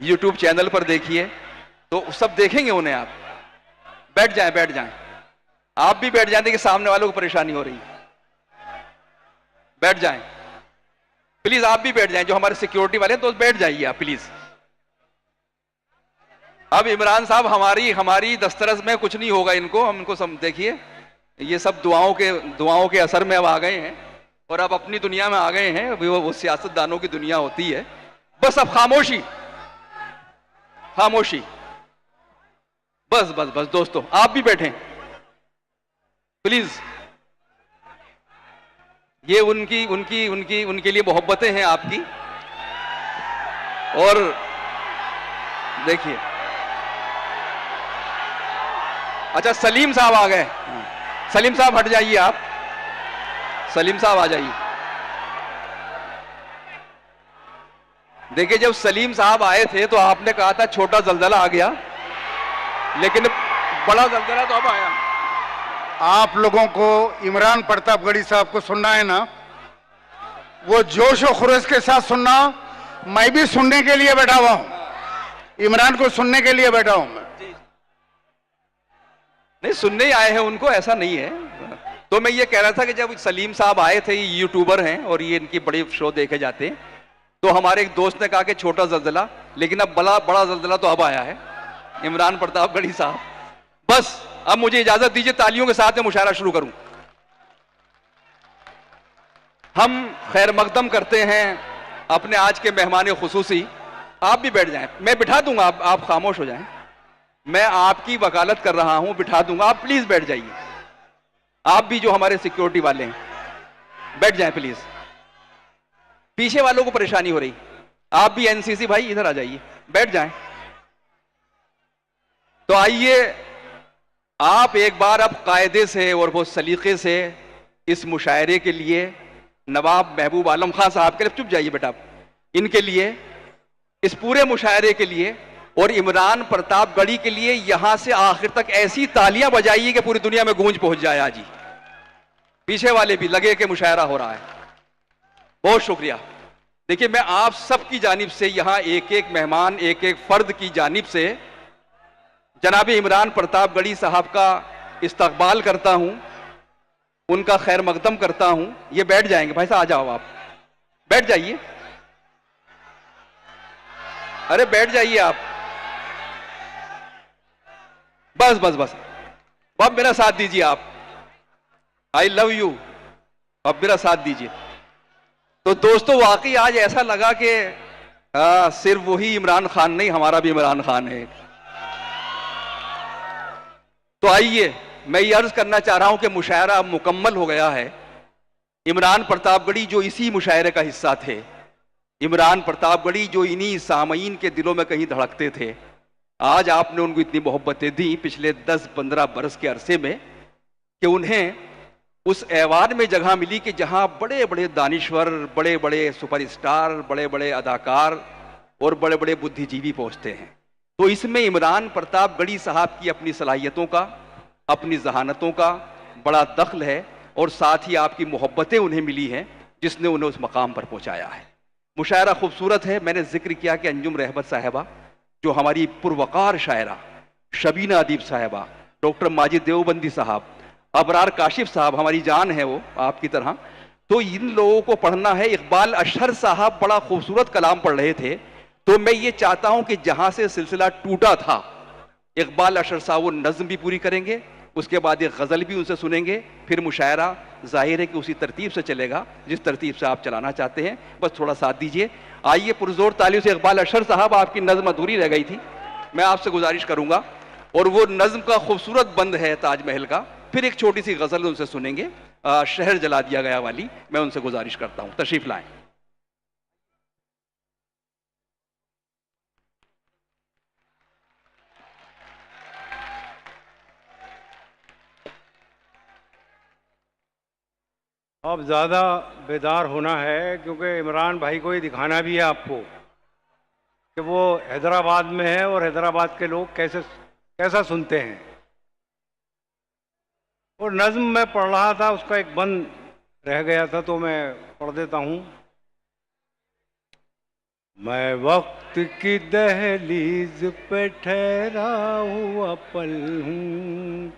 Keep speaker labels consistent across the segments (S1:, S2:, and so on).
S1: YouTube channel पर देखिए, तो सब देखेंगे उन्हें। आप बैठ जाएं, बैठ जाएं, आप भी बैठ जाएं, देखिए सामने वालों को परेशानी हो रही है। बैठ जाएं प्लीज, आप भी बैठ जाएं, जो हमारे सिक्योरिटी वाले हैं, तो बैठ जाइए आप प्लीज। अब इमरान साहब, हमारी हमारी दस्तरस में कुछ नहीं होगा इनको, हम इनको सब देखिए, ये सब दुआओं के असर में अब आ गए हैं और अब अपनी दुनिया में आ गए हैं। अभी वो सियासतदानों की दुनिया होती है। बस अब खामोशी, खामोशी, बस बस बस। दोस्तों आप भी बैठें प्लीज। ये उनकी उनकी उनकी उनके लिए मोहब्बतें हैं आपकी। और देखिए, अच्छा सलीम साहब आ गए। सलीम साहब हट जाइए आप, सलीम साहब आ जाइए। देखिए, जब सलीम साहब आए थे तो आपने कहा था छोटा जलजला आ गया, लेकिन बड़ा जलजला तो अब आया।
S2: आप लोगों को इमरान प्रतापगढ़ी साहब को सुनना है ना, वो जोश और खुरोश के साथ सुनना। मैं भी सुनने के लिए बैठा हुआ हूं, इमरान को सुनने के लिए बैठा हूं मैं।
S1: नहीं, सुनने ही आए हैं उनको, ऐसा नहीं है। तो मैं ये कह रहा था कि जब सलीम साहब आए थे, ये यूट्यूबर हैं और ये इनकी बड़े शो देखे जाते हैं, तो हमारे एक दोस्त ने कहा कि छोटा जलजला, लेकिन अब बड़ा बड़ा जलजला तो अब आया है। इमरान प्रतापगढ़ी साहब, बस अब मुझे इजाजत दीजिए, तालियों के साथ में मुशायरा शुरू करूं। हम खैर मकदम करते हैं अपने आज के मेहमान खुसूसी। आप भी बैठ जाएं, मैं बिठा दूंगा, आप खामोश हो जाएं। मैं आपकी वकालत कर रहा हूं, बिठा दूंगा, आप प्लीज बैठ जाइए। आप भी जो हमारे सिक्योरिटी वाले हैं, बैठ जाएं प्लीज। पीछे वालों को परेशानी हो रही, आप भी एनसीसी भाई इधर आ जाइए, बैठ जाएं। तो आइए, आप एक बार अब कायदे से और बहुत सलीके से इस मुशायरे के लिए, नवाब महबूब आलम खान साहब के लिए, चुप जाइए बेटा, इनके लिए, इस पूरे मुशायरे के लिए और इमरान प्रतापगढ़ी के लिए यहां से आखिर तक ऐसी तालियां बजाइए कि पूरी दुनिया में गूंज पहुंच जाए। आज ही पीछे वाले भी लगे कि मुशायरा हो रहा है। बहुत शुक्रिया। देखिए, मैं आप सबकी जानिब से, यहां एक एक मेहमान, एक एक फर्द की जानिब से जनाब इमरान प्रतापगढ़ी साहब का इस्तकबाल करता हूं, उनका खैर मकदम करता हूं। ये बैठ जाएंगे भाई साहब, आ जाओ, आप बैठ जाइए। अरे बैठ जाइए आप, बस बस बस। अब मेरा साथ दीजिए आप, आई लव यू, अब मेरा साथ दीजिए। तो दोस्तों, वाकई आज ऐसा लगा कि सिर्फ वही इमरान खान नहीं, हमारा भी इमरान खान है। तो आइए, मैं ये अर्ज करना चाह रहा हूं कि मुशायरा अब मुकम्मल हो गया है। इमरान प्रतापगढ़ी जो इसी मुशायरे का हिस्सा थे, इमरान प्रतापगढ़ी जो इन्हीं सामईन के दिलों में कहीं धड़कते थे, आज आपने उनको इतनी मोहब्बतें दी पिछले 10-15 बरस के अरसे में कि उन्हें उस ऐवान में जगह मिली कि जहां बड़े बड़े दानिश्वर, बड़े बड़े सुपरस्टार, बड़े बड़े अदाकार और बड़े बड़े बुद्धिजीवी पहुंचते हैं। तो इसमें इमरान प्रतापगढ़ी साहब की अपनी सलाहियतों का, अपनी जहानतों का बड़ा दखल है और साथ ही आपकी मोहब्बतें उन्हें मिली हैं जिसने उन्हें उस मकाम पर पहुंचाया है। मुशायरा खूबसूरत है। मैंने जिक्र किया कि अंजुम रहमत साहिबा, जो हमारी पुरवकार शायरा, शबीना अदीब साहिबा, डॉक्टर माजिद देवबंदी साहब, अबरार काशिफ साहब, हमारी जान है वो आपकी तरह। तो इन लोगों को पढ़ना है। इकबाल अशहर साहब बड़ा खूबसूरत कलाम पढ़ रहे थे, तो मैं ये चाहता हूं कि जहां से सिलसिला टूटा था, इकबाल अशहर साहब वो नज्म भी पूरी करेंगे, उसके बाद एक गजल भी उनसे सुनेंगे, फिर मुशायरा जाहिर है कि उसी तरतीब से चलेगा जिस तरतीब से आप चलाना चाहते हैं। बस थोड़ा साथ दीजिए। आइए, पुरजोर तालियों से इकबाल अशहर साहब, आपकी नज्म अधूरी रह गई थी, मैं आपसे गुजारिश करूंगा, और वो नज्म का खूबसूरत बंद है ताजमहल का, फिर एक छोटी सी गजल उनसे सुनेंगे, शहर जला दिया गया वाली। मैं उनसे गुजारिश करता हूं, तशरीफ लाएं।
S3: अब ज़्यादा बेदार होना है, क्योंकि इमरान भाई को ही दिखाना भी है आपको कि वो हैदराबाद में है और हैदराबाद के लोग कैसा सुनते हैं। और नज़्म मैं पढ़ रहा था, उसका एक बंद रह गया था तो मैं पढ़ देता हूँ। मैं वक्त की दहलीज पे ठहरा हुआ पल हूँ,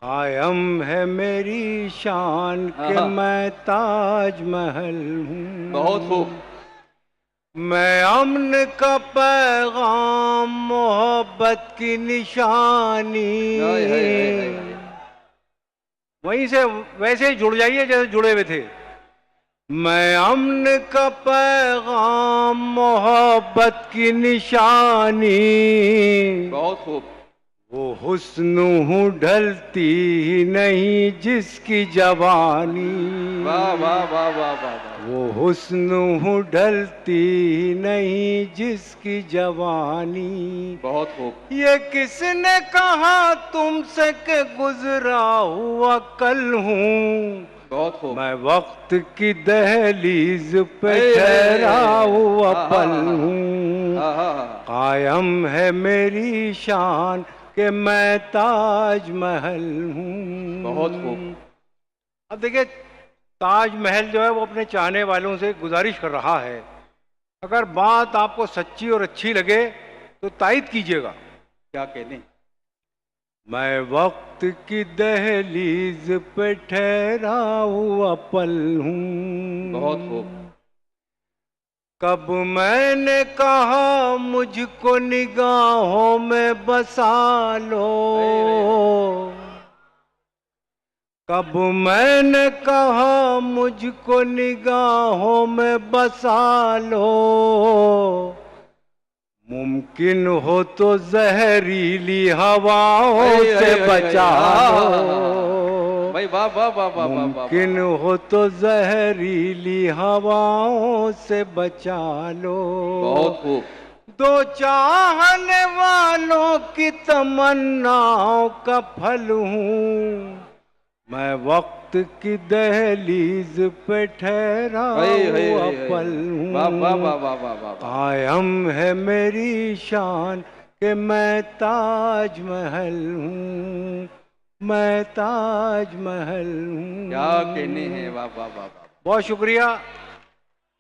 S3: कायम है मेरी शान के मैं ताजमहल हूँ।
S1: बहुत खूब।
S3: मैं अमन का पैगाम मोहब्बत की निशानी, वहीं से वैसे ही जुड़ जाइए जैसे जुड़े हुए थे। मैं अमन का पैगाम मोहब्बत की निशानी,
S1: बहुत खूब।
S3: वो हुस्न हूँ ढलती ही नहीं जिसकी जवानी,
S1: वाह वाह वाह वाह वाह।
S3: वो हुस्न हूँ ढलती ही नहीं जिसकी जवानी।
S1: बहुत खूब।
S3: ये किसने कहा तुमसे कि गुजरा हुआ कल हूँ,
S1: बहुत खूब।
S3: मैं वक्त की दहलीज पे ठहरा हुआ पल हूँ, कायम है मेरी शान कि मैं ताजमहल हूँ।
S1: बहुत खूब।
S3: अब देखिए, ताजमहल जो है वो अपने चाहने वालों से गुजारिश कर रहा है, अगर बात आपको सच्ची और अच्छी लगे तो तायद कीजिएगा।
S1: क्या कहने।
S3: मैं वक्त की दहलीज पे ठहरा हुआ पल हूँ,
S1: बहुत खूब।
S3: कब मैंने कहा मुझको निगाहों में बसा लो, कब मैंने कहा मुझको निगाहों में बसा लो, मुमकिन हो तो जहरीली हवाओं से बचा लो।
S1: भाई वाह वाह वाह वाह।
S3: मुमकिन हो तो जहरीली हवाओं से बचा लो।
S1: बहुत खूब।
S3: दो चाहने वालों की तमन्नाओं का फल हूँ, मैं वक्त की दहलीज पे ठहरा हुआ पल हूँ, कायम है मेरी शान कि मैं ताजमहल हूँ, मैं ताजमहल हूँ।
S1: क्या कहने हैं। वाह वाह वाह।
S3: बहुत शुक्रिया।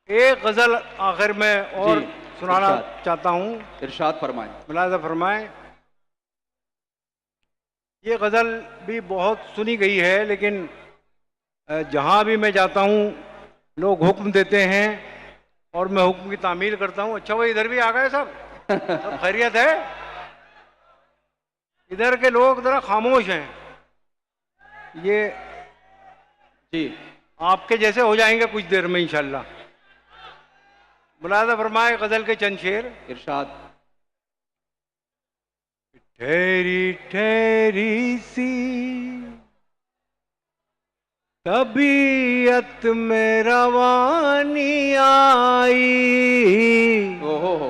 S3: एक गजल आखिर में और सुनाना चाहता हूँ।
S1: इरशाद फरमाएं।
S3: मुलाज़ा फरमाएं। ये गज़ल भी बहुत सुनी गई है, लेकिन जहाँ भी मैं जाता हूँ लोग हुक्म देते हैं और मैं हुक्म की तामील करता हूँ। अच्छा, वो इधर भी आ गए सब खैरियत है? इधर के लोग जरा खामोश हैं, ये
S1: जी
S3: आपके जैसे हो जाएंगे कुछ देर में इंशाल्लाह। मुलाज़ा फरमाए गज़ल के चंद शेर।
S1: इरशाद।
S3: ठहरी ठहरी सी तबीयत में रवानी आई।
S1: ओहो हो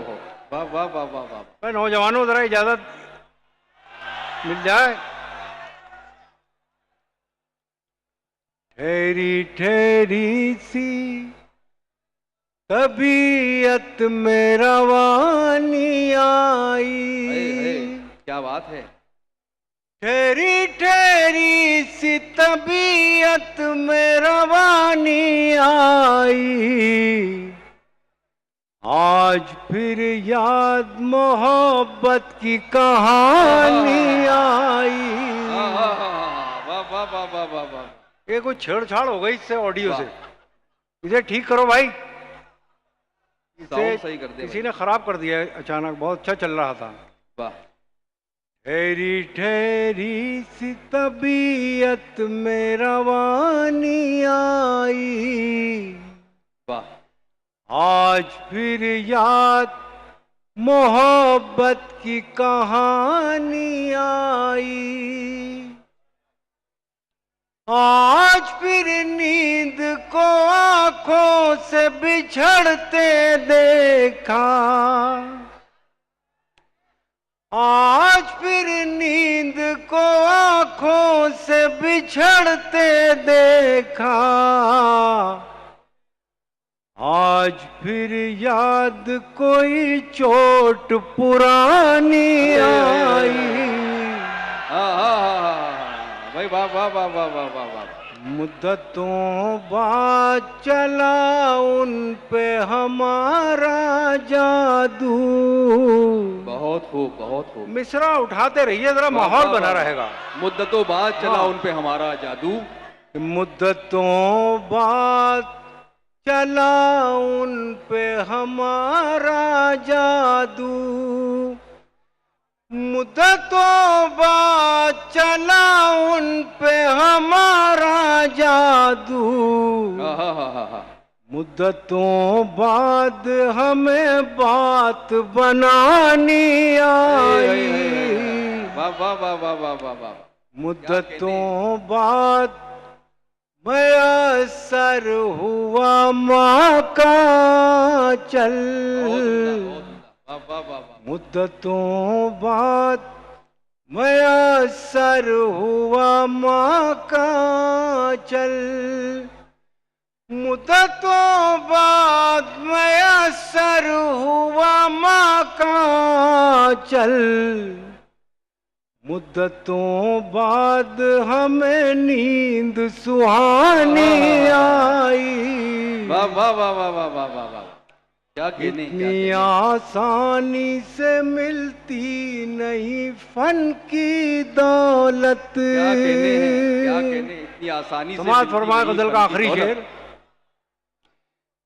S1: वाह वाह वाह वाह वाह।
S3: नौजवानों जरा इजाजत मिल जाए। ठहरी ठहरी सी तबीयत में रवानी आई।
S1: क्या बात है।
S3: ठहरी ठहरी सी तबीयत में रवानी आई, आज फिर याद मोहब्बत की कहानी आई।
S1: वाह वाह वाह वाह वाह वाह।
S3: ये कुछ छेड़छाड़ हो गई इससे, ऑडियो से। इसे ठीक करो भाई, इसे
S1: सही कर दे।
S3: किसी ने खराब कर दिया अचानक, बहुत अच्छा चल रहा था।
S1: वाह।
S3: ठहरी ठहरी सी तबीयत में रवानी आई,
S1: वाह।
S3: आज फिर याद मोहब्बत की कहानी आई। आज फिर नींद को आंखों से बिछड़ते देखा, आज फिर नींद को आंखों से बिछड़ते देखा, आज फिर याद कोई चोट पुरानी आई।
S1: भाई वाह वाह वाह वाह वाह वाह वाह।
S3: मुद्दतों बाद चला उन पे हमारा जादू।
S1: बहुत खूब, बहुत खूब।
S3: मिसरा उठाते रहिए, जरा माहौल बना रहेगा।
S1: मुद्दतों बाद चला
S3: हाँ।
S1: उन पे हमारा जादू।
S3: मुद्दतों बाद चला उन पे हमारा जादू। मुद्दतों बाद चला उन पे हमारा जादू। मुद्दतों बाद हमें बात बनानी आई।
S1: वाह वाह वाह वाह वाह वाह वाह।
S3: मुद्दतों बाद मयसर हुआ माँ का चल। मुद्दतों बाद मयसर हुआ माँ का चल। मुद्दतों बाद मयसर हुआ माँ का चल। मुद्दतों बाद हमें नींद सुहानी आई।
S1: वाह वाह वाह वाह वाह वाह वाह वाह। क्या कहने,
S3: इतनी आसानी से मिलती नहीं फन की दौलत।
S1: क्या कहने हैं, क्या कहने, इतनी आसानी से
S3: समाज फरमाए गजल का आखिरी शेर।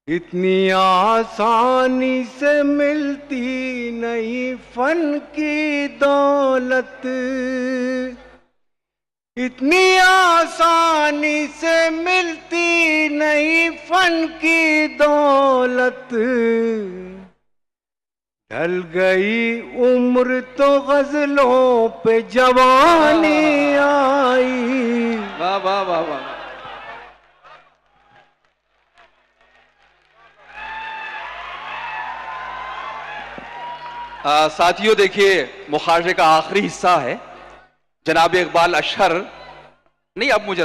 S3: इतनी आसानी से मिलती नहीं फन की दौलत। इतनी आसानी से मिलती नहीं फन की दौलत। ढल गई उम्र तो गजलों पे जवानी आई।
S1: वाह वाह वाह वाह। साथियों देखिए, मुखाशरे का आखिरी हिस्सा है। जनाब इकबाल अशहर नहीं, अब मुझे